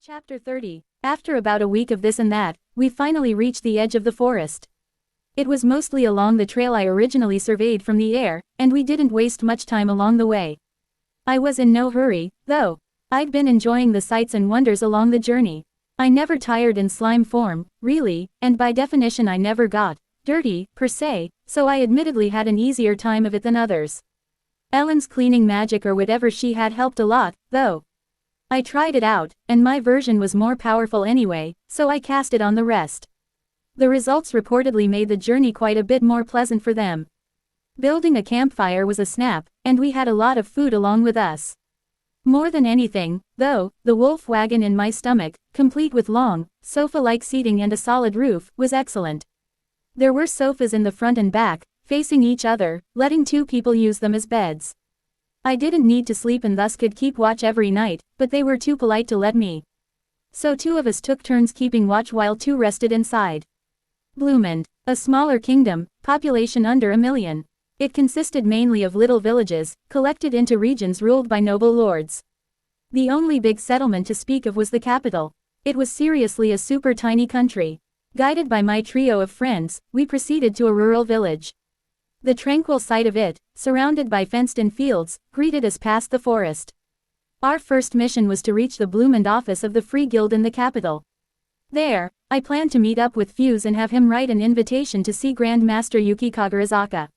Chapter 30. After about a week of this and that, we finally reached the edge of the forest. It was mostly along the trail I originally surveyed from the air, and we didn't waste much time along the way. I was in no hurry, though. I'd been enjoying the sights and wonders along the journey. I never tired in slime form, really, and by definition I never got dirty, per se, so I admittedly had an easier time of it than others. Ellen's cleaning magic or whatever she had helped a lot, though. I tried it out, and my version was more powerful anyway, so I cast it on the rest. The results reportedly made the journey quite a bit more pleasant for them. Building a campfire was a snap, and we had a lot of food along with us. More than anything, though, the wolf wagon in my stomach, complete with long, sofa-like seating and a solid roof, was excellent. There were sofas in the front and back, facing each other, letting two people use them as beds. I didn't need to sleep and thus could keep watch every night, but they were too polite to let me. So two of us took turns keeping watch while two rested inside. Bloomond, a smaller kingdom, population under 1 million. It consisted mainly of little villages, collected into regions ruled by noble lords. The only big settlement to speak of was the capital. It was seriously a super tiny country. Guided by my trio of friends, we proceeded to a rural village. The tranquil sight of it, surrounded by fenced-in fields, greeted us past the forest. Our first mission was to reach the Bloomond office of the Free Guild in the capital. There, I planned to meet up with Fuse and have him write an invitation to see Grand Master Yuki Kagarizaka.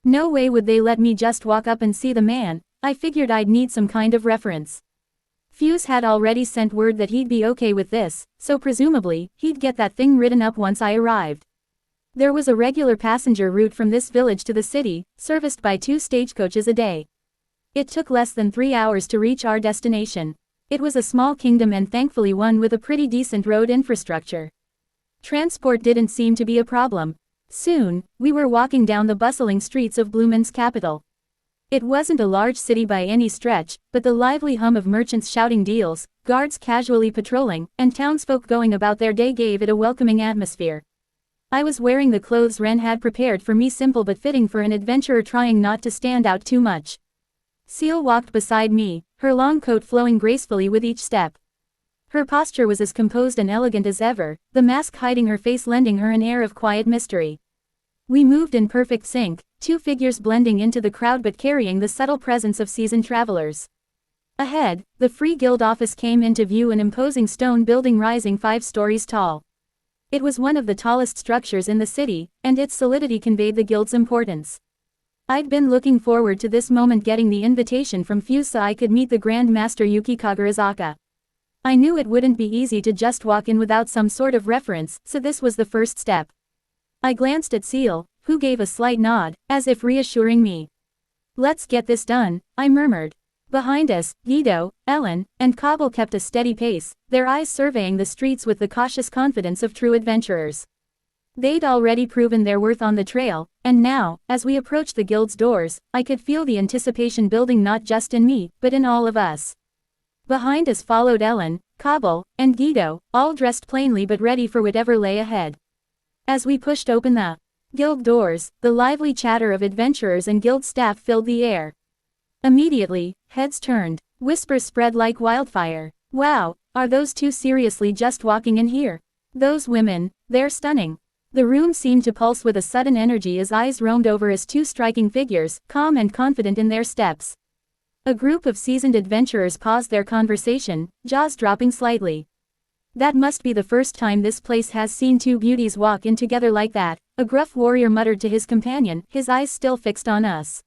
No way would they let me just walk up and see the man. I figured I'd need some kind of reference. Fuse had already sent word that he'd be okay with this, so presumably, he'd get that thing written up once I arrived. There was a regular passenger route from this village to the city, serviced by 2 stagecoaches a day. It took less than 3 hours to reach our destination. It was a small kingdom and thankfully one with a pretty decent road infrastructure. Transport didn't seem to be a problem. Soon, we were walking down the bustling streets of Bloomond's capital. It wasn't a large city by any stretch, but the lively hum of merchants shouting deals, guards casually patrolling, and townsfolk going about their day gave it a welcoming atmosphere. I was wearing the clothes Ren had prepared for me, simple but fitting for an adventurer trying not to stand out too much. Seal walked beside me, her long coat flowing gracefully with each step. Her posture was as composed and elegant as ever, the mask hiding her face lending her an air of quiet mystery. We moved in perfect sync, 2 figures blending into the crowd but carrying the subtle presence of seasoned travelers. Ahead, the Free Guild office came into view, an imposing stone building rising 5 stories tall. It was one of the tallest structures in the city, and its solidity conveyed the guild's importance. I'd been looking forward to this moment, getting the invitation from Fuse so I could meet the Grand Master Yuki Kagarizaka. I knew it wouldn't be easy to just walk in without some sort of reference, so this was the first step. I glanced at Seal, who gave a slight nod, as if reassuring me. "Let's get this done," I murmured. Behind us, Guido, Ellen, and Cobble kept a steady pace, their eyes surveying the streets with the cautious confidence of true adventurers. They'd already proven their worth on the trail, and now, as we approached the guild's doors, I could feel the anticipation building not just in me, but in all of us. Behind us followed Ellen, Cobble, and Guido, all dressed plainly but ready for whatever lay ahead. As we pushed open the guild doors, the lively chatter of adventurers and guild staff filled the air. Immediately, heads turned, whispers spread like wildfire. "Wow, are those two seriously just walking in here? Those women, they're stunning." The room seemed to pulse with a sudden energy as eyes roamed over as 2 striking figures, calm and confident in their steps. A group of seasoned adventurers paused their conversation, jaws dropping slightly. "That must be the first time this place has seen 2 beauties walk in together like that," a gruff warrior muttered to his companion, his eyes still fixed on us.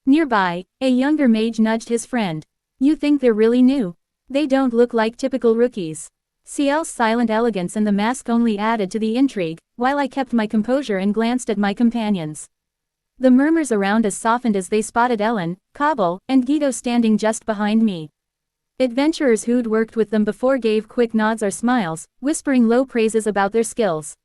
Nearby, a younger mage nudged his friend. "You think they're really new? They don't look like typical rookies." Ciel's silent elegance and the mask only added to the intrigue, while I kept my composure and glanced at my companions. The murmurs around us softened as they spotted Ellen, Cobble, and Guido standing just behind me. Adventurers who'd worked with them before gave quick nods or smiles, whispering low praises about their skills.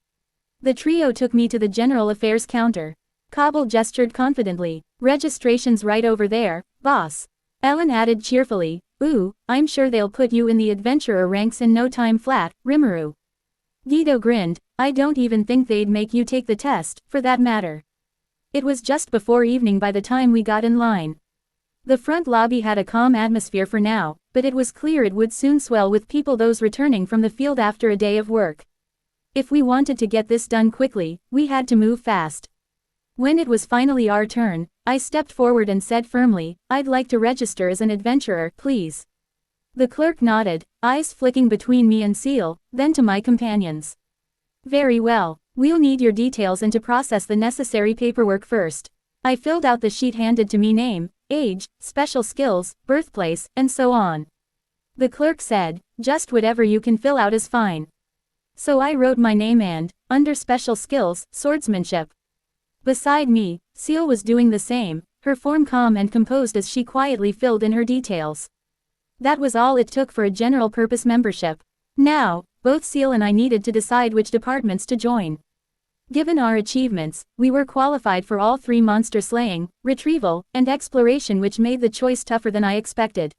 The trio took me to the general affairs counter. Cobble gestured confidently. "Registration's right over there, boss." Ellen added cheerfully, "Ooh, I'm sure they'll put you in the adventurer ranks in no time flat, Rimuru." Guido grinned, "I don't even think they'd make you take the test, for that matter." It was just before evening by the time we got in line. The front lobby had a calm atmosphere for now, but it was clear it would soon swell with people, those returning from the field after a day of work. If we wanted to get this done quickly, we had to move fast. When it was finally our turn, I stepped forward and said firmly, "I'd like to register as an adventurer, please." The clerk nodded, eyes flicking between me and Seal, then to my companions. "Very well. We'll need your details and to process the necessary paperwork first." I filled out the sheet handed to me: name, age, special skills, birthplace, and so on. The clerk said, "Just whatever you can fill out is fine." So I wrote my name and, under special skills, swordsmanship. Beside me, Seal was doing the same, her form calm and composed as she quietly filled in her details. That was all it took for a general-purpose membership. Now, both Seal and I needed to decide which departments to join. Given our achievements, we were qualified for all 3: monster slaying, retrieval, and exploration, which made the choice tougher than I expected.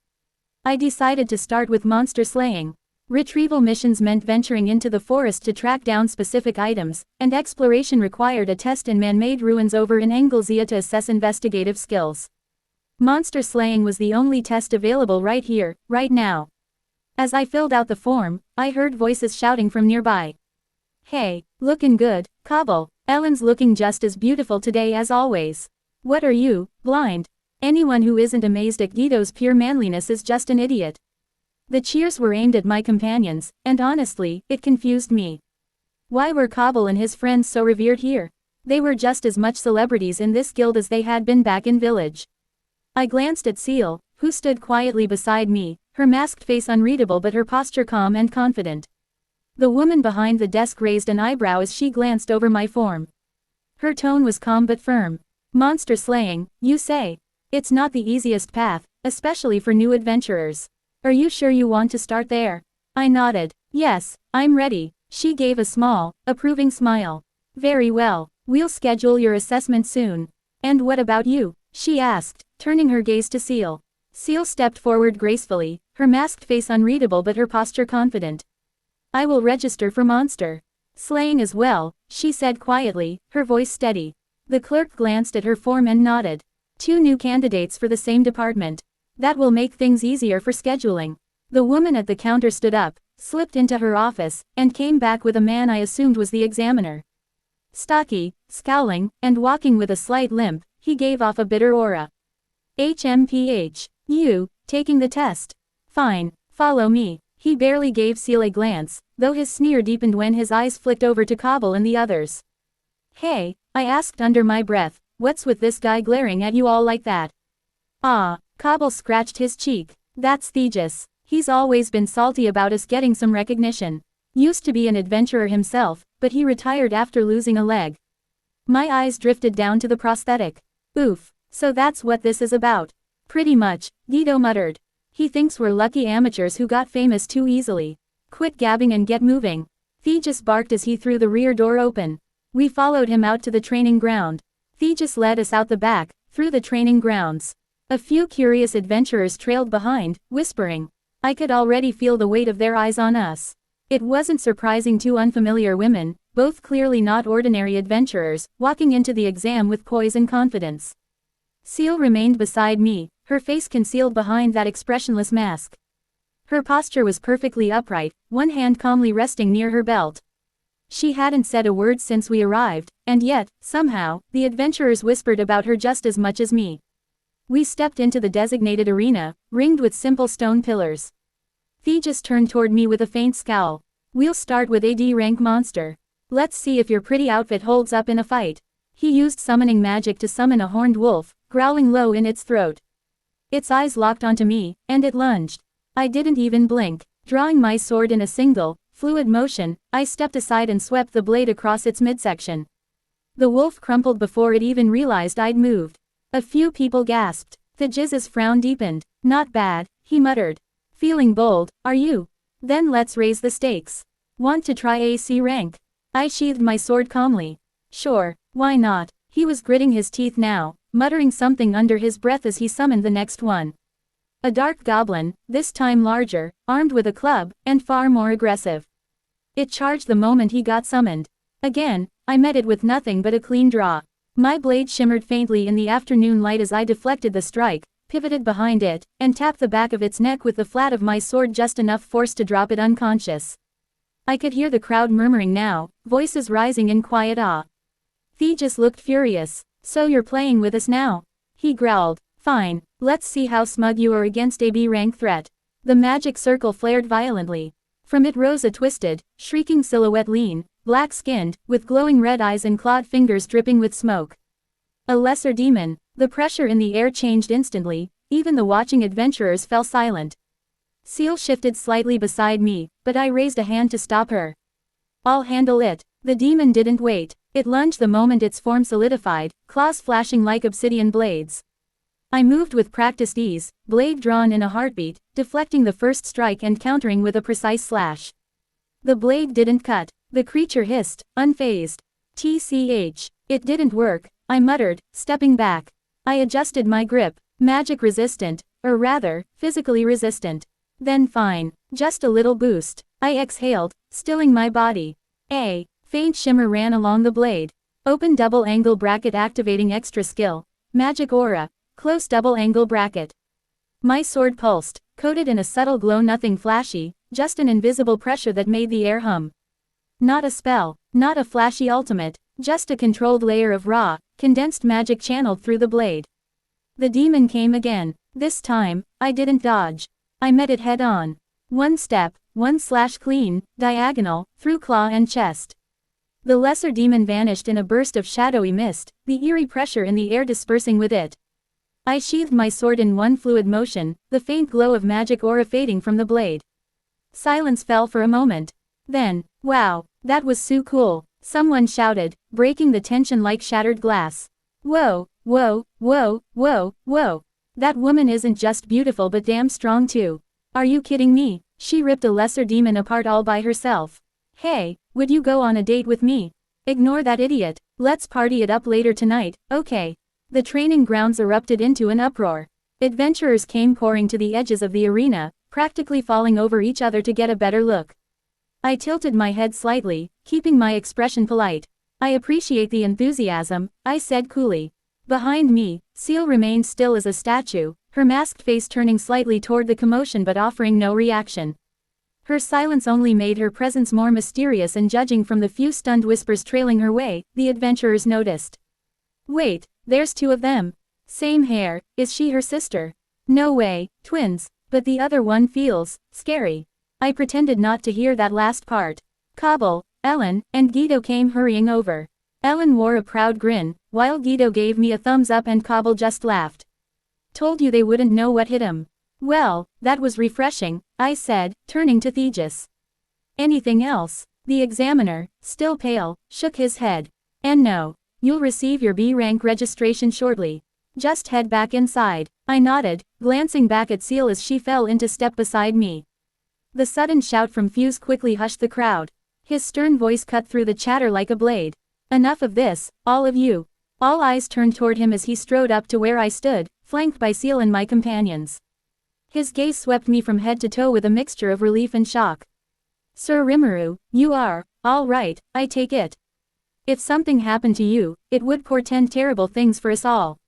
I decided to start with monster slaying. Retrieval missions meant venturing into the forest to track down specific items, and exploration required a test in man-made ruins over in Anglesea to assess investigative skills. Monster slaying was the only test available right here, right now. As I filled out the form, I heard voices shouting from nearby. "Hey, looking good, Cobble. Ellen's looking just as beautiful today as always. What are you, blind? Anyone who isn't amazed at Guido's pure manliness is just an idiot." The cheers were aimed at my companions, and honestly, it confused me. Why were Cobble and his friends so revered here? They were just as much celebrities in this guild as they had been back in village. I glanced at Seal, who stood quietly beside me, her masked face unreadable but her posture calm and confident. The woman behind the desk raised an eyebrow as she glanced over my form. Her tone was calm but firm. "Monster slaying, you say? It's not the easiest path, especially for new adventurers. Are you sure you want to start there?" I nodded. "Yes, I'm ready." She gave a small, approving smile. "Very well, we'll schedule your assessment soon. And what about you?" she asked, turning her gaze to Seal. Seal stepped forward gracefully, her masked face unreadable but her posture confident. "I will register for monster slaying as well," she said quietly, her voice steady. The clerk glanced at her form and nodded. 2 new candidates for the same department. That will make things easier for scheduling. The woman at the counter stood up, slipped into her office, and came back with a man I assumed was the examiner. Stocky, scowling, and walking with a slight limp, he gave off a bitter aura. "HMPH. You, taking the test? Fine, follow me." He barely gave Seal a glance, though his sneer deepened when his eyes flicked over to Cobble and the others. "Hey," I asked under my breath, "what's with this guy glaring at you all like that?" "Ah," Cobble scratched his cheek. "That's Thegus. He's always been salty about us getting some recognition. Used to be an adventurer himself, but he retired after losing a leg." My eyes drifted down to the prosthetic. "Oof, so that's what this is about." "Pretty much," Guido muttered. "He thinks we're lucky amateurs who got famous too easily. Quit gabbing and get moving." Thegus barked as he threw the rear door open. We followed him out to the training ground. Thegus led us out the back, through the training grounds. A few curious adventurers trailed behind, whispering. I could already feel the weight of their eyes on us. It wasn't surprising 2 unfamiliar women, both clearly not ordinary adventurers, walking into the exam with poise and confidence. Seal remained beside me, her face concealed behind that expressionless mask. Her posture was perfectly upright, one hand calmly resting near her belt. She hadn't said a word since we arrived, and yet, somehow, the adventurers whispered about her just as much as me. We stepped into the designated arena, ringed with simple stone pillars. Thegus turned toward me with a faint scowl. "We'll start with a D-rank monster. Let's see if your pretty outfit holds up in a fight." He used summoning magic to summon a horned wolf, growling low in its throat. Its eyes locked onto me, and it lunged. I didn't even blink. Drawing my sword in a single, fluid motion, I stepped aside and swept the blade across its midsection. The wolf crumpled before it even realized I'd moved. A few people gasped. Thegiz's frown deepened. "Not bad," he muttered. "Feeling bold, are you? Then let's raise the stakes. Want to try AC rank?" I sheathed my sword calmly. "Sure, why not?" He was gritting his teeth now, muttering something under his breath as he summoned the next one. A dark goblin, this time larger, armed with a club, and far more aggressive. It charged the moment he got summoned. Again, I met it with nothing but a clean draw. My blade shimmered faintly in the afternoon light as I deflected the strike, pivoted behind it, and tapped the back of its neck with the flat of my sword, just enough force to drop it unconscious. I could hear the crowd murmuring now, voices rising in quiet awe. Theegis looked furious. "So you're playing with us now?" he growled. "Fine, let's see how smug you are against a B-rank threat." The magic circle flared violently. From it rose a twisted, shrieking silhouette, lean, black-skinned, with glowing red eyes and clawed fingers dripping with smoke. A lesser demon. The pressure in the air changed instantly, even the watching adventurers fell silent. Seal shifted slightly beside me, but I raised a hand to stop her. "I'll handle it." The demon didn't wait. It lunged the moment its form solidified, claws flashing like obsidian blades. I moved with practiced ease, blade drawn in a heartbeat, deflecting the first strike and countering with a precise slash. The blade didn't cut. The creature hissed, unfazed. "TCH. It didn't work," I muttered, stepping back. I adjusted my grip. Magic resistant, or rather, physically resistant. Then fine. Just a little boost. I exhaled, stilling my body. A faint shimmer ran along the blade. Open double angle bracket activating extra skill. Magic aura. Close double angle bracket. My sword pulsed, coated in a subtle glow, nothing flashy, just an invisible pressure that made the air hum. Not a spell, not a flashy ultimate, just a controlled layer of raw, condensed magic channeled through the blade. The demon came again. This time, I didn't dodge. I met it head on. One step, one slash clean, diagonal, through claw and chest. The lesser demon vanished in a burst of shadowy mist, the eerie pressure in the air dispersing with it. I sheathed my sword in one fluid motion, the faint glow of magic aura fading from the blade. Silence fell for a moment. Then, "Wow, that was so cool," someone shouted, breaking the tension like shattered glass. "Whoa, whoa, whoa, whoa, whoa. That woman isn't just beautiful but damn strong too. Are you kidding me? She ripped a lesser demon apart all by herself. Hey, would you go on a date with me? Ignore that idiot. Let's party it up later tonight, okay?" The training grounds erupted into an uproar. Adventurers came pouring to the edges of the arena, practically falling over each other to get a better look. I tilted my head slightly, keeping my expression polite. "I appreciate the enthusiasm," I said coolly. Behind me, Seal remained still as a statue, her masked face turning slightly toward the commotion but offering no reaction. Her silence only made her presence more mysterious, and judging from the few stunned whispers trailing her way, the adventurers noticed. "Wait, there's two of them. Same hair, is she her sister?" "No way, twins, but the other one feels scary." I pretended not to hear that last part. Cobble, Ellen, and Guido came hurrying over. Ellen wore a proud grin, while Guido gave me a thumbs up and Cobble just laughed. "Told you they wouldn't know what hit 'em." "Well, that was refreshing," I said, turning to Theegis. "Anything else?" The examiner, still pale, shook his head. "And no. You'll receive your B-rank registration shortly. Just head back inside." I nodded, glancing back at Seal as she fell into step beside me. The sudden shout from Fuse quickly hushed the crowd. His stern voice cut through the chatter like a blade. "Enough of this, all of you." All eyes turned toward him as he strode up to where I stood, flanked by Seal and my companions. His gaze swept me from head to toe with a mixture of relief and shock. "Sir Rimuru, you are all right, I take it. If something happened to you, it would portend terrible things for us all."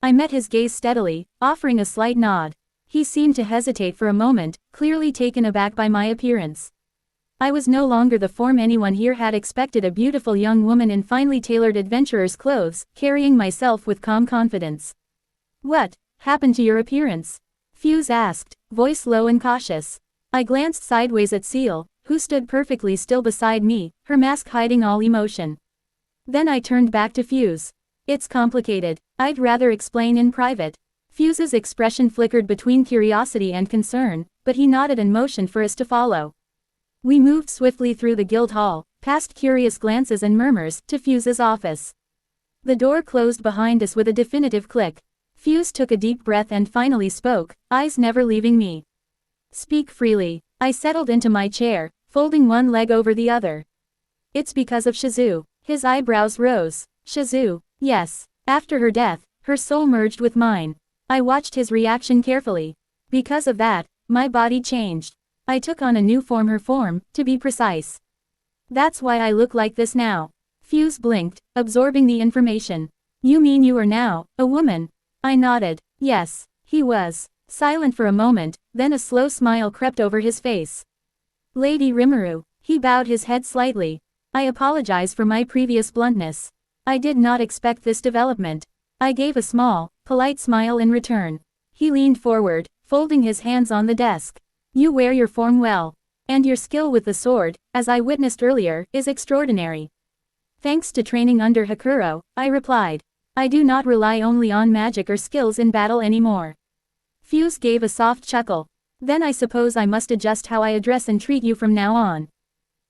I met his gaze steadily, offering a slight nod. He seemed to hesitate for a moment, clearly taken aback by my appearance. I was no longer the form anyone here had expected, a beautiful young woman in finely tailored adventurer's clothes, carrying myself with calm confidence. "What happened to your appearance?" Fuse asked, voice low and cautious. I glanced sideways at Seal, who stood perfectly still beside me, her mask hiding all emotion. Then I turned back to Fuse. "It's complicated. I'd rather explain in private." Fuse's expression flickered between curiosity and concern, but he nodded and motioned for us to follow. We moved swiftly through the guild hall, past curious glances and murmurs, to Fuse's office. The door closed behind us with a definitive click. Fuse took a deep breath and finally spoke, eyes never leaving me. "Speak freely." I settled into my chair, folding one leg over the other. "It's because of Shizu." His eyebrows rose. "Shizu, yes. After her death, her soul merged with mine." I watched his reaction carefully. "Because of that, my body changed. I took on a new form, her form, to be precise. That's why I look like this now." Fuse blinked, absorbing the information. "You mean you are now a woman?" I nodded. "Yes. He was silent for a moment, then a slow smile crept over his face. Lady Rimuru. He bowed his head slightly. I apologize for my previous bluntness. I did not expect this development. I gave a small, polite smile in return. He leaned forward, folding his hands on the desk. You wear your form well. And your skill with the sword, as I witnessed earlier, is extraordinary. Thanks to training under Hakuro, I replied. I do not rely only on magic or skills in battle anymore. Fuse gave a soft chuckle. Then I suppose I must adjust how I address and treat you from now on.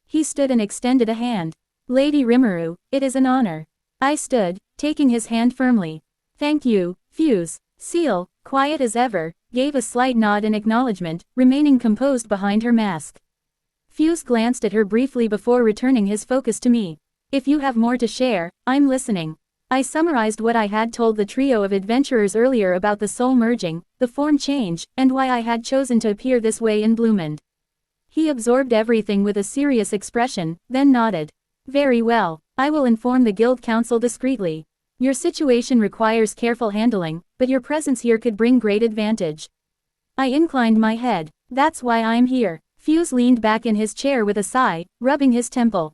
He stood and extended a hand. Lady Rimuru, it is an honor. I stood, taking his hand firmly. Thank you, Fuse. Seal, quiet as ever, gave a slight nod in acknowledgement, remaining composed behind her mask. Fuse glanced at her briefly before returning his focus to me. If you have more to share, I'm listening. I summarized what I had told the trio of adventurers earlier about the soul merging, the form change, and why I had chosen to appear this way in Bloomond. He absorbed everything with a serious expression, then nodded. Very well, I will inform the Guild Council discreetly. Your situation requires careful handling, but your presence here could bring great advantage. I inclined my head. That's why I'm here. Fuse leaned back in his chair with a sigh, rubbing his temple.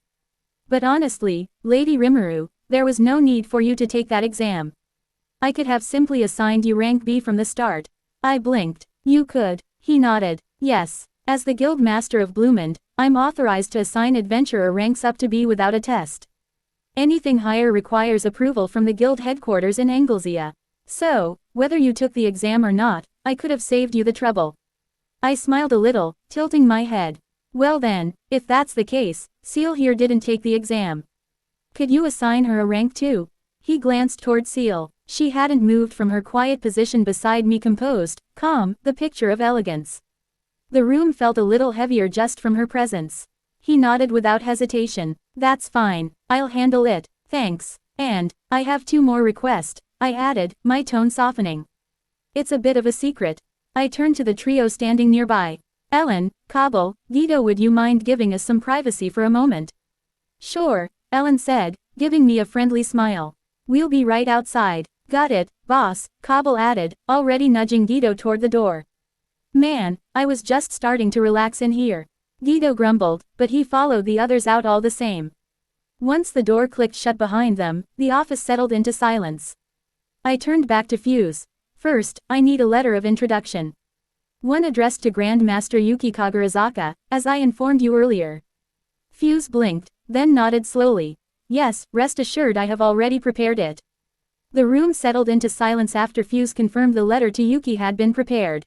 But honestly, Lady Rimuru, there was no need for you to take that exam. I could have simply assigned you rank B from the start. I blinked. You could. He nodded. Yes. As the Guild Master of Bloomond, I'm authorized to assign adventurer ranks up to B without a test. Anything higher requires approval from the Guild headquarters in Anglesea. So, whether you took the exam or not, I could have saved you the trouble. I smiled a little, tilting my head. Well then, if that's the case, Seal here didn't take the exam. Could you assign her a rank too? He glanced toward Seal. She hadn't moved from her quiet position beside me, composed, calm, the picture of elegance. The room felt a little heavier just from her presence. He nodded without hesitation. That's fine, I'll handle it, thanks. And, I have two more requests, I added, my tone softening. It's a bit of a secret. I turned to the trio standing nearby. Ellen, Cobble, Guido, would you mind giving us some privacy for a moment? Sure, Ellen said, giving me a friendly smile. We'll be right outside. Got it, boss, Cobble added, already nudging Guido toward the door. Man, I was just starting to relax in here. Guido grumbled, but he followed the others out all the same. Once the door clicked shut behind them, the office settled into silence. I turned back to Fuse. First, I need a letter of introduction. One addressed to Grand Master Yuki Kagarazaka, as I informed you earlier. Fuse blinked, then nodded slowly. Yes, rest assured I have already prepared it. The room settled into silence after Fuse confirmed the letter to Yuki had been prepared.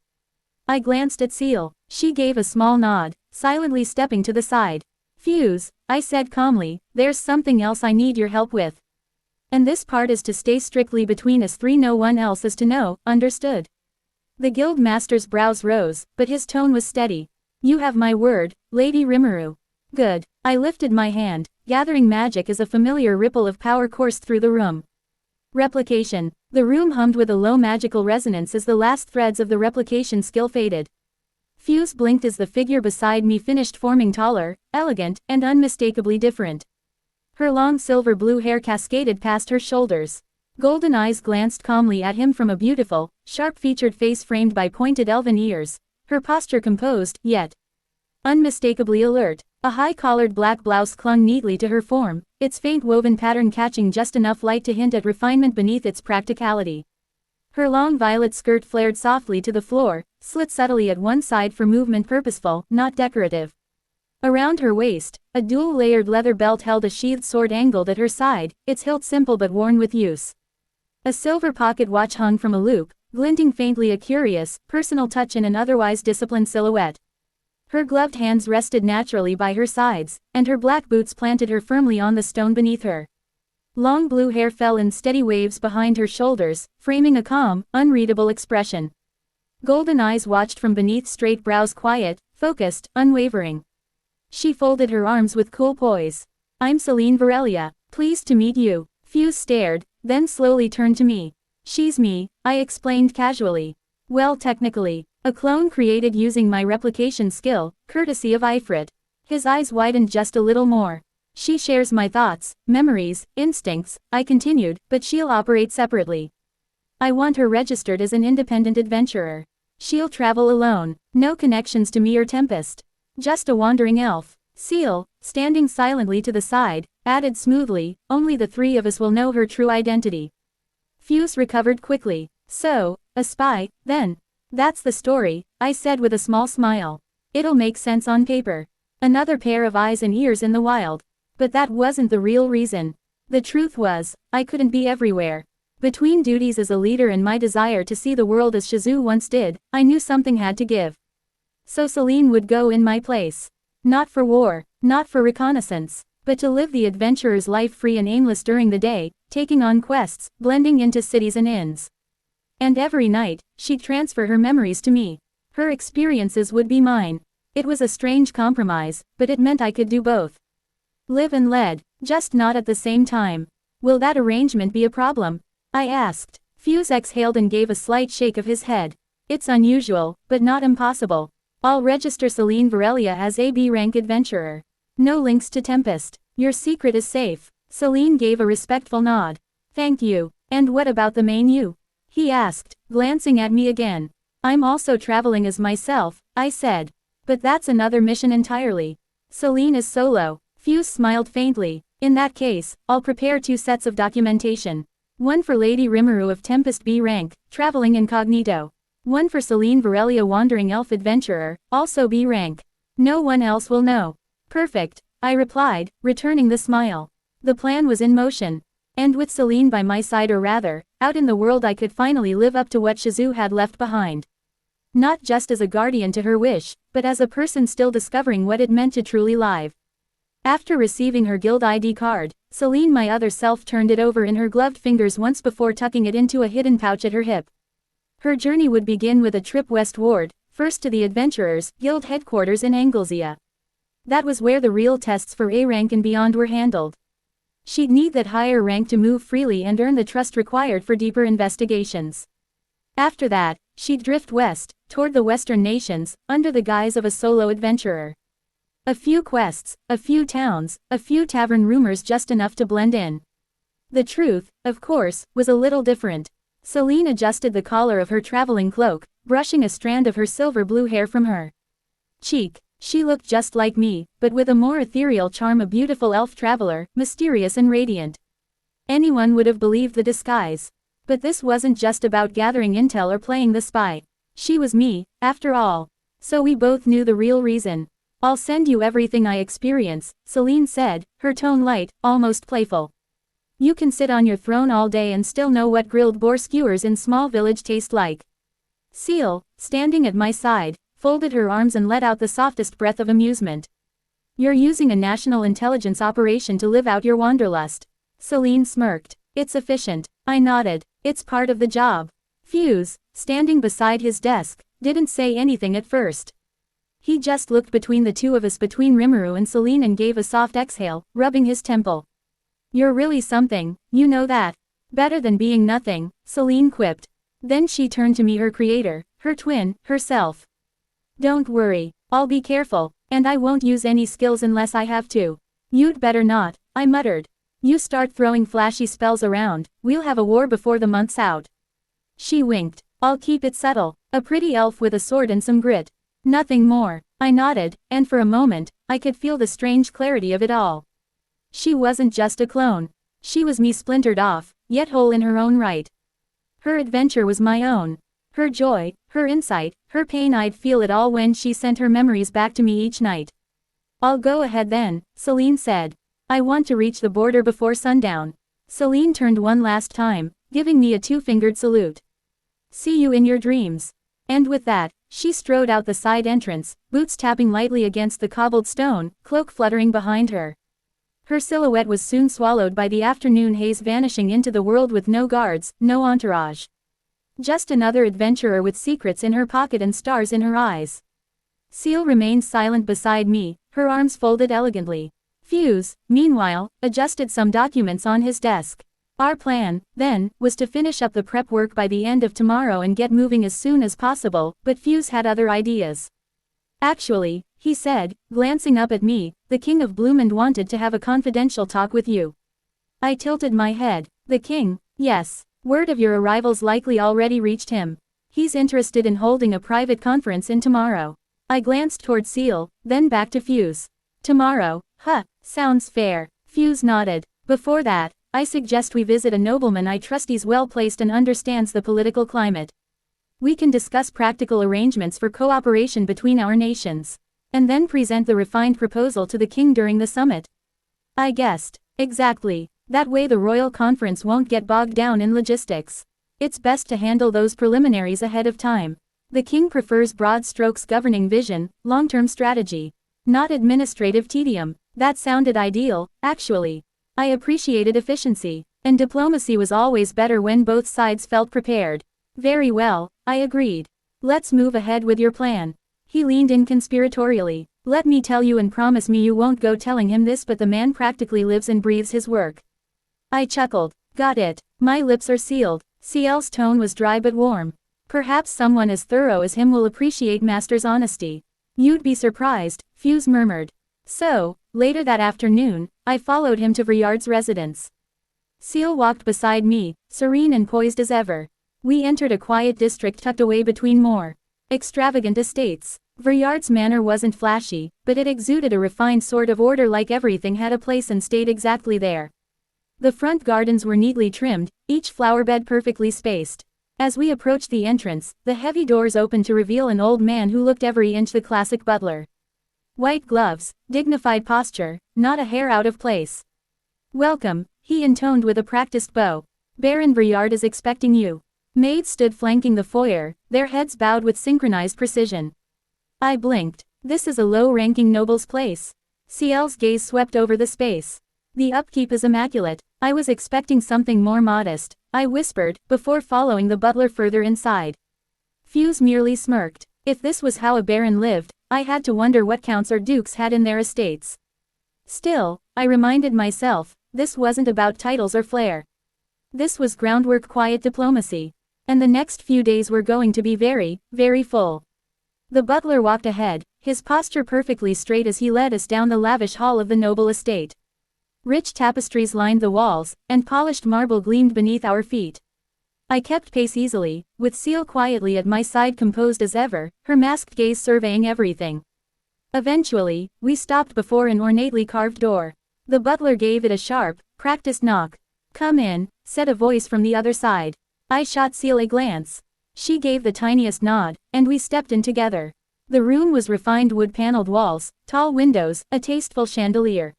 I glanced at Seal. She gave a small nod, silently stepping to the side. Fuse, I said calmly, there's something else I need your help with. And this part is to stay strictly between us three, no one else is to know, understood? The Guild Master's brows rose, but his tone was steady. You have my word, Lady Rimuru. Good. I lifted my hand, gathering magic as a familiar ripple of power coursed through the room. Replication. The room hummed with a low magical resonance as the last threads of the replication skill faded. Fuse blinked as the figure beside me finished forming, taller, elegant, and unmistakably different. Her long silver blue hair cascaded past her shoulders. Golden eyes glanced calmly at him from a beautiful, sharp-featured face framed by pointed elven ears, her posture composed, yet unmistakably alert. A high-collared black blouse clung neatly to her form, its faint woven pattern catching just enough light to hint at refinement beneath its practicality. Her long violet skirt flared softly to the floor, slit subtly at one side for movement, purposeful, not decorative. Around her waist, a dual-layered leather belt held a sheathed sword angled at her side, its hilt simple but worn with use. A silver pocket watch hung from a loop, glinting faintly, a curious, personal touch in an otherwise disciplined silhouette. Her gloved hands rested naturally by her sides, and her black boots planted her firmly on the stone beneath her. Long blue hair fell in steady waves behind her shoulders, framing a calm, unreadable expression. Golden eyes watched from beneath straight brows, quiet, focused, unwavering. She folded her arms with cool poise. I'm Celine Varelia, pleased to meet you. Fuse stared, then slowly turned to me. She's me, I explained casually. Well, technically, a clone created using my replication skill, courtesy of Ifrit. His eyes widened just a little more. She shares my thoughts, memories, instincts, I continued, but she'll operate separately. I want her registered as an independent adventurer. She'll travel alone, no connections to me or Tempest. Just a wandering elf. Seal, standing silently to the side, added smoothly, only the three of us will know her true identity. Fuse recovered quickly. So, a spy, then. That's the story, I said with a small smile. It'll make sense on paper. Another pair of eyes and ears in the wild. But that wasn't the real reason. The truth was, I couldn't be everywhere. Between duties as a leader and my desire to see the world as Shizu once did, I knew something had to give. So Celine would go in my place. Not for war, not for reconnaissance, but to live the adventurer's life free and aimless during the day, taking on quests, blending into cities and inns. And every night, she'd transfer her memories to me. Her experiences would be mine. It was a strange compromise, but it meant I could do both. Live and lead, just not at the same time. Will that arrangement be a problem? I asked. Fuse exhaled and gave a slight shake of his head. It's unusual, but not impossible. I'll register Celine Varelia as a B-rank adventurer. No links to Tempest. Your secret is safe. Celine gave a respectful nod. Thank you. And what about the main you? He asked, glancing at me again. I'm also traveling as myself, I said. But that's another mission entirely. Celine is solo. Fuse smiled faintly. In that case, I'll prepare 2 sets of documentation. One for Lady Rimuru of Tempest B rank, traveling incognito. One for Celine Varelia wandering elf adventurer, also B rank. No one else will know. Perfect, I replied, returning the smile. The plan was in motion. And with Celine by my side, or rather, out in the world, I could finally live up to what Shizu had left behind. Not just as a guardian to her wish, but as a person still discovering what it meant to truly live. After receiving her guild ID card, Celine, my other self, turned it over in her gloved fingers once before tucking it into a hidden pouch at her hip. Her journey would begin with a trip westward, first to the Adventurers Guild headquarters in Anglesea. That was where the real tests for A rank and beyond were handled. She'd need that higher rank to move freely and earn the trust required for deeper investigations. After that, she'd drift west, toward the western nations, under the guise of a solo adventurer. A few quests, a few towns, a few tavern rumors, just enough to blend in. The truth, of course, was a little different. Celine adjusted the collar of her traveling cloak, brushing a strand of her silver blue hair from her cheek. She looked just like me, but with a more ethereal charm, a beautiful elf traveler, mysterious and radiant. Anyone would have believed the disguise. But this wasn't just about gathering intel or playing the spy. She was me, after all. So we both knew the real reason. I'll send you everything I experience, Celine said, her tone light, almost playful. You can sit on your throne all day and still know what grilled boar skewers in small village taste like. Seal, standing at my side, folded her arms and let out the softest breath of amusement. You're using a national intelligence operation to live out your wanderlust. Celine smirked. It's efficient. I nodded. It's part of the job. Fuse, standing beside his desk, didn't say anything at first. He just looked between the two of us, between Rimuru and Celine, and gave a soft exhale, rubbing his temple. You're really something, you know that. Better than being nothing, Celine quipped. Then she turned to me, her creator, her twin, herself. Don't worry, I'll be careful, and I won't use any skills unless I have to. You'd better not, I muttered. You start throwing flashy spells around, we'll have a war before the month's out. She winked. I'll keep it subtle, a pretty elf with a sword and some grit. Nothing more. I nodded, and for a moment, I could feel the strange clarity of it all. She wasn't just a clone. She was me, splintered off, yet whole in her own right. Her adventure was my own. Her joy, her insight, her pain, I'd feel it all when she sent her memories back to me each night. I'll go ahead then, Celine said. I want to reach the border before sundown. Celine turned one last time, giving me a 2-fingered salute. See you in your dreams. And with that, she strode out the side entrance, boots tapping lightly against the cobbled stone, cloak fluttering behind her. Her silhouette was soon swallowed by the afternoon haze, vanishing into the world with no guards, no entourage. Just another adventurer with secrets in her pocket and stars in her eyes. Seal remained silent beside me, her arms folded elegantly. Fuse, meanwhile, adjusted some documents on his desk. Our plan, then, was to finish up the prep work by the end of tomorrow and get moving as soon as possible, but Fuse had other ideas. Actually, he said, glancing up at me, the King of Bloomond wanted to have a confidential talk with you. I tilted my head. The King? Yes. Word of your arrival's likely already reached him. He's interested in holding a private conference in tomorrow. I glanced toward Seal, then back to Fuse. Tomorrow, huh, sounds fair. Fuse nodded. Before that, I suggest we visit a nobleman I trust he's well placed and understands the political climate. We can discuss practical arrangements for cooperation between our nations. And then present the refined proposal to the king during the summit. I guessed. Exactly. That way the royal conference won't get bogged down in logistics. It's best to handle those preliminaries ahead of time. The king prefers broad strokes governing vision, long-term strategy. Not administrative tedium. That sounded ideal, actually. I appreciated efficiency. And diplomacy was always better when both sides felt prepared. Very well, I agreed. Let's move ahead with your plan. He leaned in conspiratorially. Let me tell you and promise me you won't go telling him this, but the man practically lives and breathes his work. I chuckled. Got it. My lips are sealed. Ciel's tone was dry but warm. Perhaps someone as thorough as him will appreciate Master's honesty. You'd be surprised, Fuse murmured. So, later that afternoon, I followed him to Vriard's residence. Ciel walked beside me, serene and poised as ever. We entered a quiet district tucked away between more extravagant estates. Vriard's manor wasn't flashy, but it exuded a refined sort of order, like everything had a place and stayed exactly there. The front gardens were neatly trimmed, each flowerbed perfectly spaced. As we approached the entrance, the heavy doors opened to reveal an old man who looked every inch the classic butler. White gloves, dignified posture, not a hair out of place. Welcome, he intoned with a practiced bow. Baron Vriard is expecting you. Maids stood flanking the foyer, their heads bowed with synchronized precision. I blinked. This is a low-ranking noble's place. Ciel's gaze swept over the space. The upkeep is immaculate. I was expecting something more modest, I whispered, before following the butler further inside. Fuse merely smirked. If this was how a baron lived, I had to wonder what counts or dukes had in their estates. Still, I reminded myself, this wasn't about titles or flair. This was groundwork quiet diplomacy. And the next few days were going to be very, very full. The butler walked ahead, his posture perfectly straight as he led us down the lavish hall of the noble estate. Rich tapestries lined the walls, and polished marble gleamed beneath our feet. I kept pace easily, with Ciel quietly at my side, composed as ever, her masked gaze surveying everything. Eventually, we stopped before an ornately carved door. The butler gave it a sharp, practiced knock. "Come in," said a voice from the other side. I shot Ciel a glance. She gave the tiniest nod, and we stepped in together. The room was refined wood-paneled walls, tall windows, a tasteful chandelier.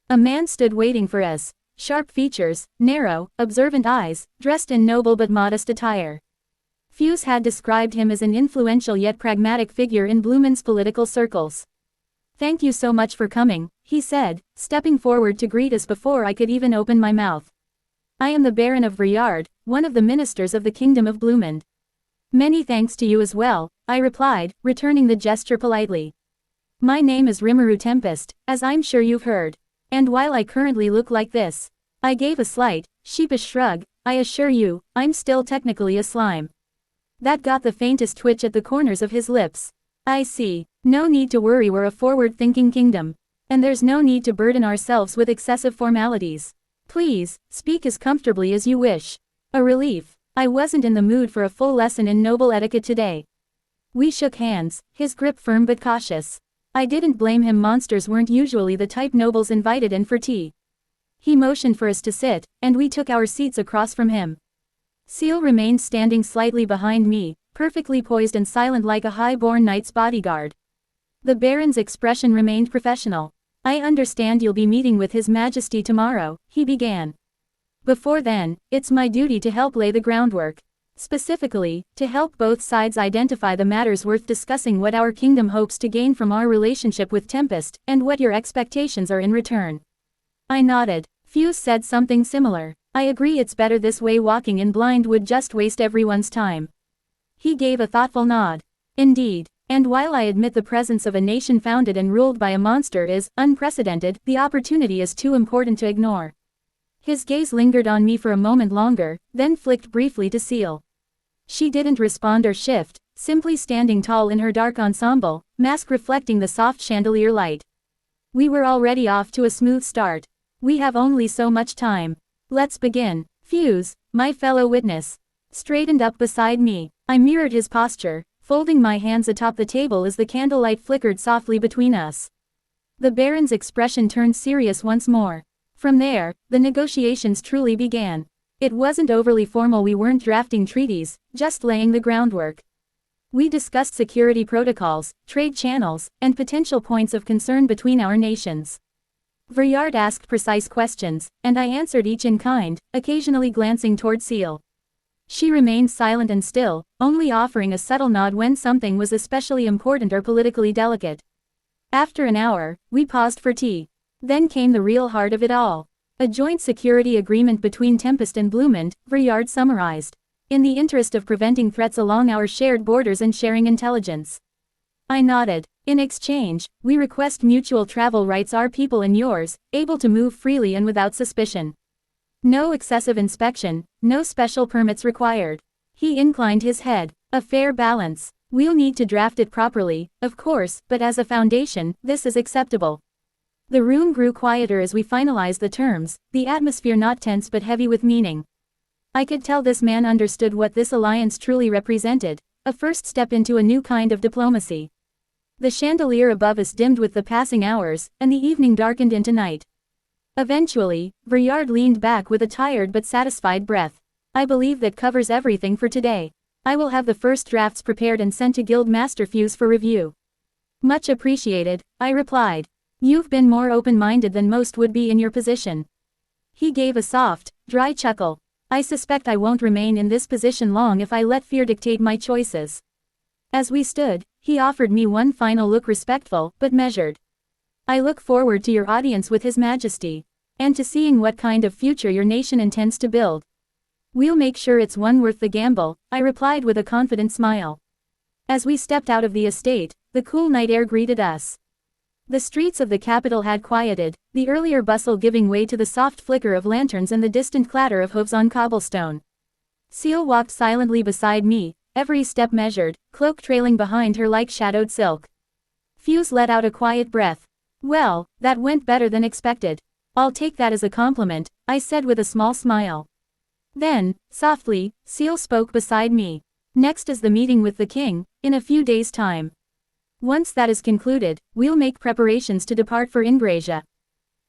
A man stood waiting for us. Sharp features, narrow, observant eyes, dressed in noble but modest attire. Fuse had described him as an influential yet pragmatic figure in Blumen's political circles. "Thank you so much for coming," he said, stepping forward to greet us before I could even open my mouth. "I am the Baron of Vriard, one of the ministers of the Kingdom of Blumen." "Many thanks to you as well," I replied, returning the gesture politely. "My name is Rimuru Tempest, as I'm sure you've heard. And while I currently look like this," I gave a slight, sheepish shrug, "I assure you, I'm still technically a slime." That got the faintest twitch at the corners of his lips. "I see. No need to worry, we're a forward-thinking kingdom. And there's no need to burden ourselves with excessive formalities. Please, speak as comfortably as you wish." A relief. I wasn't in the mood for a full lesson in noble etiquette today. We shook hands, his grip firm but cautious. I didn't blame him, monsters weren't usually the type nobles invited in for tea. He motioned for us to sit, and we took our seats across from him. Ciel remained standing slightly behind me, perfectly poised and silent like a high-born knight's bodyguard. The Baron's expression remained professional. "I understand you'll be meeting with His Majesty tomorrow," he began. "Before then, it's my duty to help lay the groundwork. Specifically, to help both sides identify the matters worth discussing, what our kingdom hopes to gain from our relationship with Tempest, and what your expectations are in return." I nodded. Fuse said something similar. "I agree, it's better this way, walking in blind would just waste everyone's time." He gave a thoughtful nod. "Indeed. And while I admit the presence of a nation founded and ruled by a monster is unprecedented, the opportunity is too important to ignore." His gaze lingered on me for a moment longer, then flicked briefly to Ciel. She didn't respond or shift, simply standing tall in her dark ensemble, mask reflecting the soft chandelier light. We were already off to a smooth start. "We have only so much time. Let's begin." Fuse, my fellow witness, straightened up beside me. I mirrored his posture, folding my hands atop the table as the candlelight flickered softly between us. The Baron's expression turned serious once more. From there, the negotiations truly began. It wasn't overly formal, we weren't drafting treaties, just laying the groundwork. We discussed security protocols, trade channels, and potential points of concern between our nations. Vryard asked precise questions, and I answered each in kind, occasionally glancing toward Seal. She remained silent and still, only offering a subtle nod when something was especially important or politically delicate. After an hour, we paused for tea. Then came the real heart of it all. A joint security agreement between Tempest and Bloomond, Vryard summarized. In the interest of preventing threats along our shared borders and sharing intelligence. I nodded. In exchange, we request mutual travel rights, our people and yours, able to move freely and without suspicion. No excessive inspection, no special permits required. He inclined his head. A fair balance. We'll need to draft it properly, of course, but as a foundation, this is acceptable. The room grew quieter as we finalized the terms, the atmosphere not tense but heavy with meaning. I could tell this man understood what this alliance truly represented, a first step into a new kind of diplomacy. The chandelier above us dimmed with the passing hours, and the evening darkened into night. Eventually, Vryard leaned back with a tired but satisfied breath. I believe that covers everything for today. I will have the first drafts prepared and sent to Guild Master Fuse for review. Much appreciated, I replied. You've been more open-minded than most would be in your position. He gave a soft, dry chuckle. I suspect I won't remain in this position long if I let fear dictate my choices. As we stood, he offered me one final look, respectful, but measured. I look forward to your audience with His Majesty, and to seeing what kind of future your nation intends to build. We'll make sure it's one worth the gamble, I replied with a confident smile. As we stepped out of the estate, the cool night air greeted us. The streets of the capital had quieted, the earlier bustle giving way to the soft flicker of lanterns and the distant clatter of hooves on cobblestone. Seal walked silently beside me, every step measured, cloak trailing behind her like shadowed silk. Fuse let out a quiet breath. Well, that went better than expected. I'll take that as a compliment, I said with a small smile. Then, softly, Seal spoke beside me. Next is the meeting with the king, in a few days' time. Once that is concluded, we'll make preparations to depart for Ingrasia.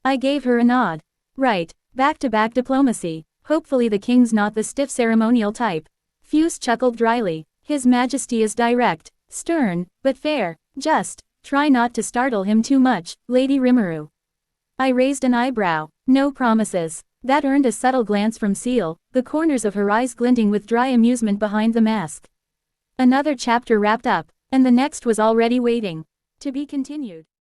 I gave her a nod. Right, back-to-back diplomacy. Hopefully the king's not the stiff ceremonial type. Fuse chuckled dryly. His Majesty is direct, stern, but fair. Just, try not to startle him too much, Lady Rimuru. I raised an eyebrow. No promises. That earned a subtle glance from Seal, the corners of her eyes glinting with dry amusement behind the mask. Another chapter wrapped up. And the next was already waiting. To be continued.